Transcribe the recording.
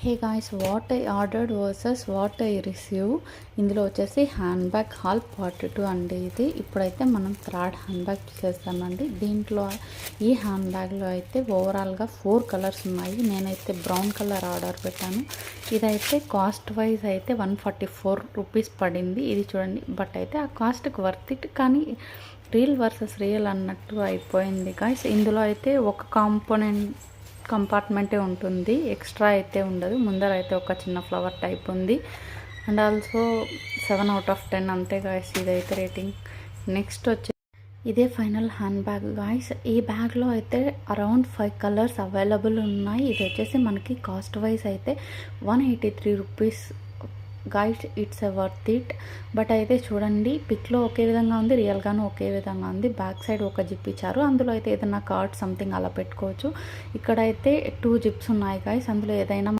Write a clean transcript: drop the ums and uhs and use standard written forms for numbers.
Hey guys, what I ordered versus what I receive. ఇందులో వచ్చేసి hand bag hall part 2 అండి. ఇది ఇప్పుడైతే మనం థర్డ్ హ్యాండ్ బ్యాగ్ చేస్తామండి. దీంట్లో ఈ హ్యాండ్ బ్యాగ్లో అయితే ఓవరాల్గా 4 కలర్స్ ఉన్నాయి. నేనైతే బ్రౌన్ కలర్ ఆర్డర్ పెట్టాను. ఇదైతే కాస్ట్ వైజ్ అయితే 144 రూపీస్ పడింది. ఇది చూడండి, బట్ అయితే ఆ కాస్ట్కి వర్త్ ఇట్, కానీ రియల్ వర్సెస్ రియల్ అన్నట్టు అయిపోయింది గాయ్స్. ఇందులో అయితే ఒక కంపార్ట్మెంటే ఉంటుంది, ఎక్స్ట్రా అయితే ఉండదు. ముందర అయితే ఒక చిన్న ఫ్లవర్ టైప్ ఉంది. అండ్ ఆల్సో 7/10 అంతే గాయస్ ఇదైతే రేటింగ్. నెక్స్ట్ వచ్చి ఇదే ఫైనల్ హ్యాండ్ బ్యాగ్ గాయస్. ఈ బ్యాగ్లో అయితే అరౌండ్ 5 కలర్స్ అవైలబుల్ ఉన్నాయి. ఇది వచ్చేసి మనకి కాస్ట్ వైజ్ అయితే 183 rupees guys. It's a worth it. But అయితే చూడండి, పిక్లో ఒకే విధంగా ఉంది, రియల్గాను ఒకే విధంగా ఉంది. బ్యాక్ సైడ్ ఒక జిప్ ఇచ్చారు, అందులో అయితే ఏదైనా కార్డ్ సంథింగ్ అలా పెట్టుకోవచ్చు. ఇక్కడైతే 2 జిప్స్ ఉన్నాయి గాయ్స్, అందులో ఏదైనా